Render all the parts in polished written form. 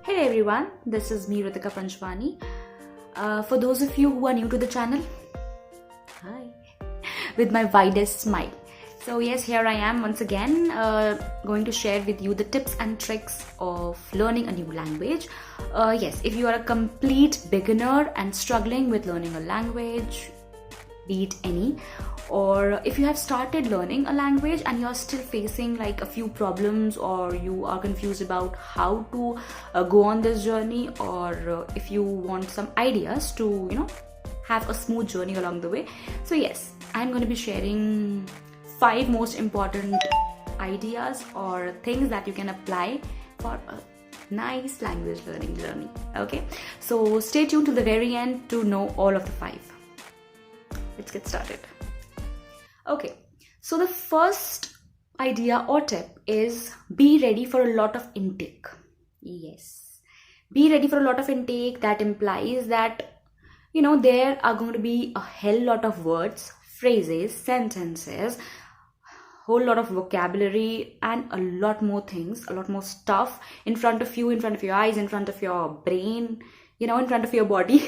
Hey everyone, this is me Ritika Panjwani. For those of you who are new to the channel, hi, with my widest smile. So yes, here I am once again going to share with you the tips and tricks of learning a new language. Yes, if you are a complete beginner and struggling with learning a language, be it any, or if you have started learning a language and you're still facing like a few problems, or you are confused about how to go on this journey, or if you want some ideas to have a smooth journey along the way. So yes, I'm going to be sharing 5 most important ideas or things that you can apply for a nice language learning journey. Okay, so stay tuned to the very end to know all of the 5. Let's get started. Okay, so the first idea or tip is be ready for a lot of intake. Yes, be ready for a lot of intake. That implies that there are going to be a hell lot of words, phrases, sentences, whole lot of vocabulary, and a lot more things, a lot more stuff in front of you, in front of your eyes, in front of your brain, in front of your body,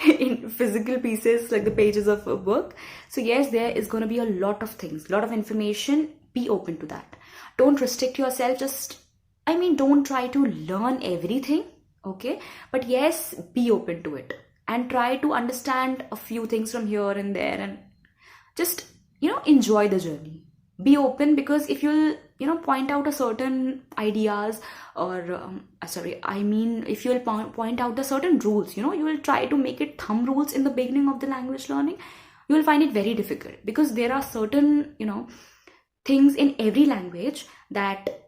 in physical pieces like the pages of a book. So yes, there is going to be a lot of things, a lot of information. Be open to that. Don't restrict yourself. Don't try to learn everything, okay? But yes, be open to it and try to understand a few things from here and there, and just, enjoy the journey. Be open, because if you'll point out a certain ideas, or if you'll point out the certain rules, you will try to make it thumb rules in the beginning of the language learning, you will find it very difficult, because there are certain things in every language that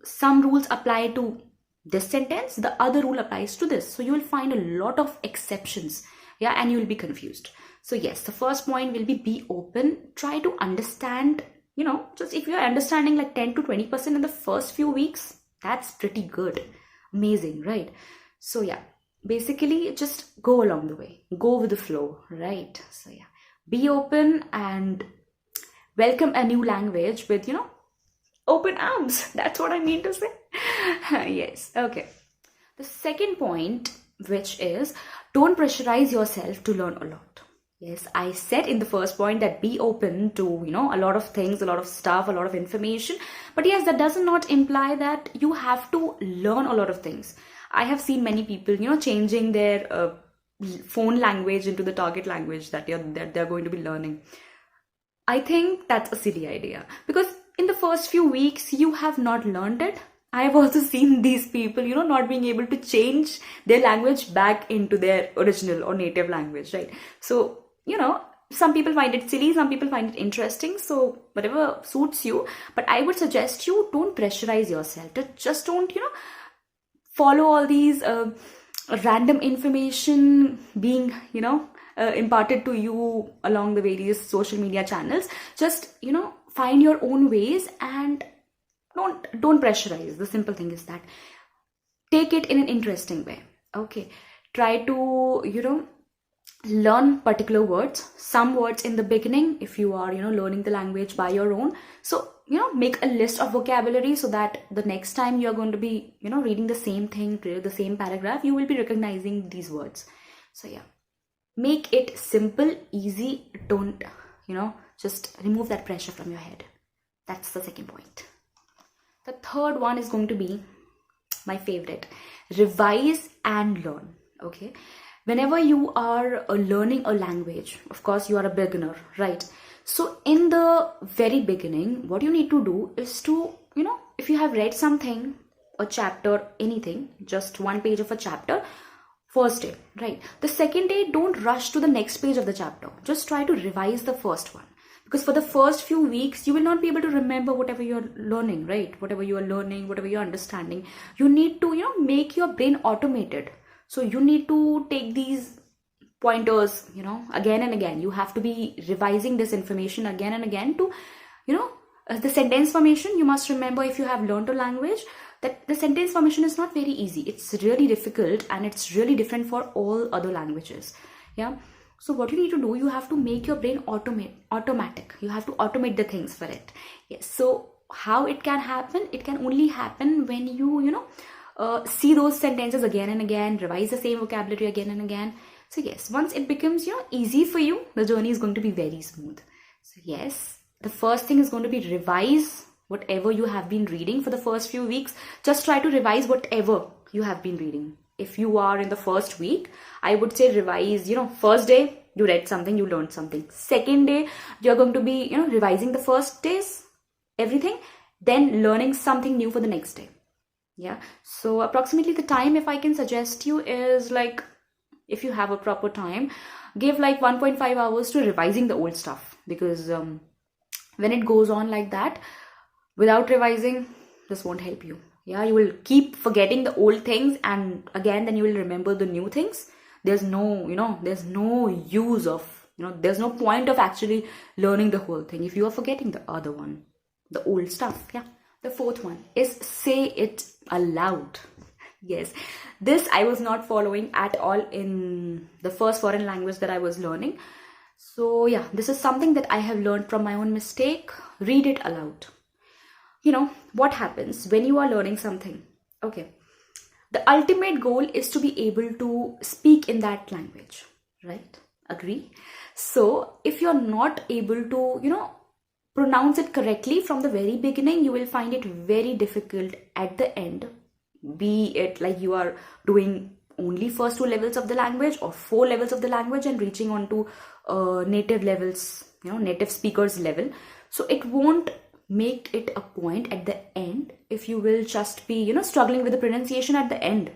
some rules apply to this sentence, the other rule applies to this, so you will find a lot of exceptions, and you will be confused. So yes, the first point will be open. Try to understand. Just if you're understanding like 10 to 20% in the first few weeks, that's pretty good. Amazing, right? So yeah, basically just go along the way. Go with the flow, right? So yeah, be open and welcome a new language with, open arms. That's what I mean to say. Yes, okay. The second point, which is don't pressurize yourself to learn a lot. Yes, I said in the first point that be open to, a lot of things, a lot of stuff, a lot of information. But yes, that does not imply that you have to learn a lot of things. I have seen many people, changing their phone language into the target language that they're going to be learning. I think that's a silly idea, because in the first few weeks, you have not learned it. I have also seen these people, not being able to change their language back into their original or native language, right? So, some people find it silly, some people find it interesting, so whatever suits you. But I would suggest you don't pressurize yourself. Just don't, follow all these random information being, imparted to you along the various social media channels. Just, find your own ways and don't pressurize. The simple thing is that take it in an interesting way. Okay, try to learn particular words, some words in the beginning if you are learning the language by your own. So make a list of vocabulary, so that the next time you are going to be reading the same thing, the same paragraph, you will be recognizing these words. So yeah, make it simple, easy. Don't just remove that pressure from your head. That's the second point. The third one is going to be my favorite: revise and learn. Okay, whenever you are learning a language, of course you are a beginner, right? So in the very beginning, what you need to do is to, if you have read something, a chapter, anything, just one page of a chapter, first day, right? The second day, don't rush to the next page of the chapter. Just try to revise the first one. Because for the first few weeks, you will not be able to remember whatever you're learning, right? Whatever you are learning, whatever you're understanding. You need to, make your brain automated. So you need to take these pointers, again and again. You have to be revising this information again and again to, the sentence formation. You must remember, if you have learned a language, that the sentence formation is not very easy. It's really difficult, and it's really different for all other languages. Yeah. So what you need to do, you have to make your brain automatic. You have to automate the things for it. Yes. So how it can happen? It can only happen when you, see those sentences again and again, revise the same vocabulary again and again. So yes, once it becomes, easy for you, the journey is going to be very smooth. So yes, the first thing is going to be revise whatever you have been reading for the first few weeks. Just try to revise whatever you have been reading. If you are in the first week, I would say revise, first day, you read something, you learned something. Second day, you're going to be, revising the first day's everything, then learning something new for the next day. Yeah. So approximately the time, if I can suggest you, is like, if you have a proper time, give like 1.5 hours to revising the old stuff, because when it goes on like that, without revising, this won't help you. Yeah, you will keep forgetting the old things, and again, then you will remember the new things. There's no, there's no use of, there's no point of actually learning the whole thing if you are forgetting the other one, the old stuff. Yeah. The fourth one is say it aloud. Yes, this I was not following at all in the first foreign language that I was learning. So yeah, this is something that I have learned from my own mistake. Read it aloud. What happens when you are learning something? Okay, the ultimate goal is to be able to speak in that language, right? Agree? So if you're not able to, pronounce it correctly from the very beginning, you will find it very difficult at the end. Be it like you are doing only first 2 levels of the language or 4 levels of the language and reaching on to native levels, native speakers level. So it won't make it a point at the end if you will just be, struggling with the pronunciation at the end.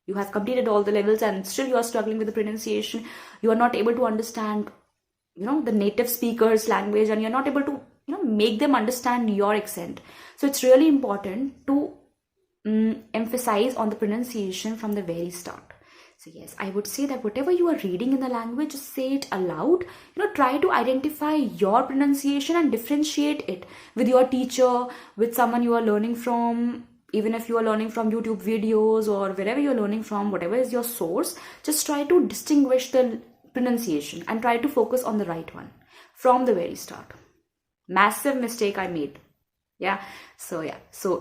You have completed all the levels and still you are struggling with the pronunciation. You are not able to understand, the native speakers language, and you're not able to, make them understand your accent. So it's really important to emphasize on the pronunciation from the very start. So yes, I would say that whatever you are reading in the language, just say it aloud. Try to identify your pronunciation and differentiate it with your teacher, with someone you are learning from. Even if you are learning from YouTube videos or wherever you're learning from, whatever is your source, just try to distinguish the pronunciation and try to focus on the right one from the very start. Massive mistake I made. Yeah. So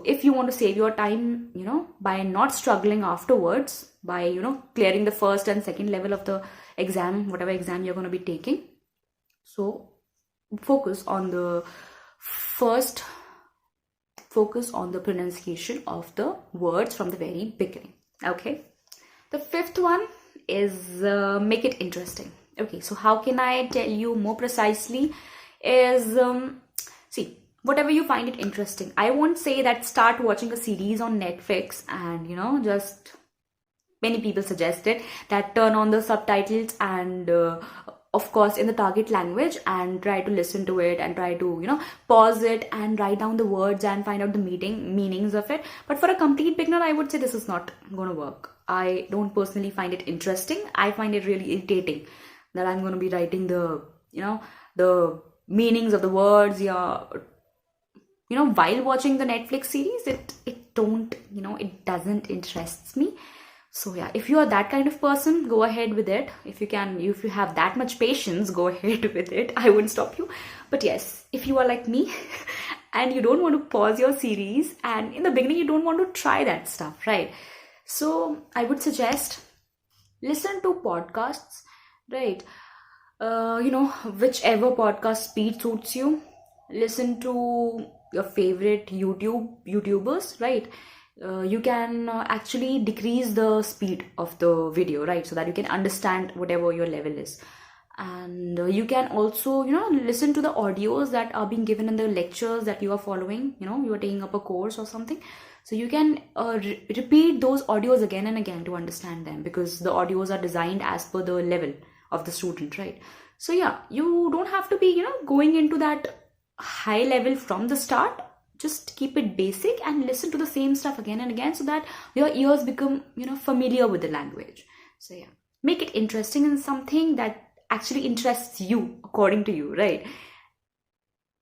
if you want to save your time, by not struggling afterwards, by, clearing the first and second level of the exam, whatever exam you're going to be taking. So focus on the pronunciation of the words from the very beginning. Okay. The fifth one is make it interesting. Okay. So how can I tell you more precisely is, see, whatever you find it interesting. I won't say that start watching a series on Netflix and, just many people suggested that turn on the subtitles and of course in the target language and try to listen to it and try to, pause it and write down the words and find out the meanings of it. But for a complete beginner, I would say this is not going to work. I don't personally find it interesting. I find it really irritating that I'm going to be writing the, the meanings of the words. Yeah. While watching the Netflix series, it doesn't interest me. So yeah, if you are that kind of person, go ahead with it. If you have that much patience, go ahead with it. I won't stop you. But yes, if you are like me and you don't want to pause your series and in the beginning you don't want to try that stuff, right? So I would suggest listen to podcasts, right? Whichever podcast speed suits you. Listen to your favorite YouTubers, right? You can actually decrease the speed of the video, right? So that you can understand whatever your level is. And you can also, listen to the audios that are being given in the lectures that you are following. You are taking up a course or something. So you can repeat those audios again and again to understand them, because the audios are designed as per the level of the student, right? So yeah, you don't have to be, going into that high level from the start. Just keep it basic and listen to the same stuff again and again so that your ears become, familiar with the language. So yeah, make it interesting and something that actually interests you according to you, right?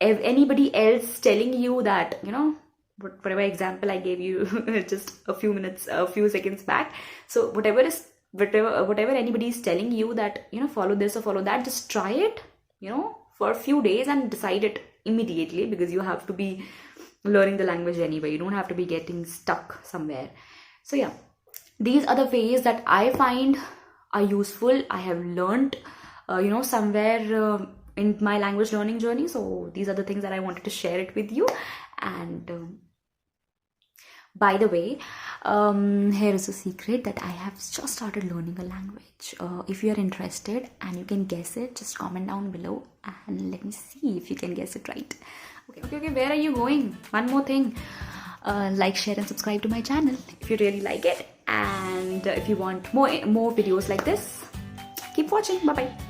If anybody else telling you that, whatever example I gave you just a few seconds back. So whatever anybody is telling you that, follow this or follow that, just try it, for a few days and decide it immediately, because you have to be learning the language anyway. You don't have to be getting stuck somewhere. So yeah, these are the ways that I find are useful. I have learned, somewhere in my language learning journey. So these are the things that I wanted to share it with you. And by the way, here is a secret that I have just started learning a language. If you are interested and you can guess it, just comment down below and let me see if you can guess it right. Okay, where are you going? One more thing. Like, share and subscribe to my channel if you really like it. And if you want more videos like this, keep watching. Bye-bye.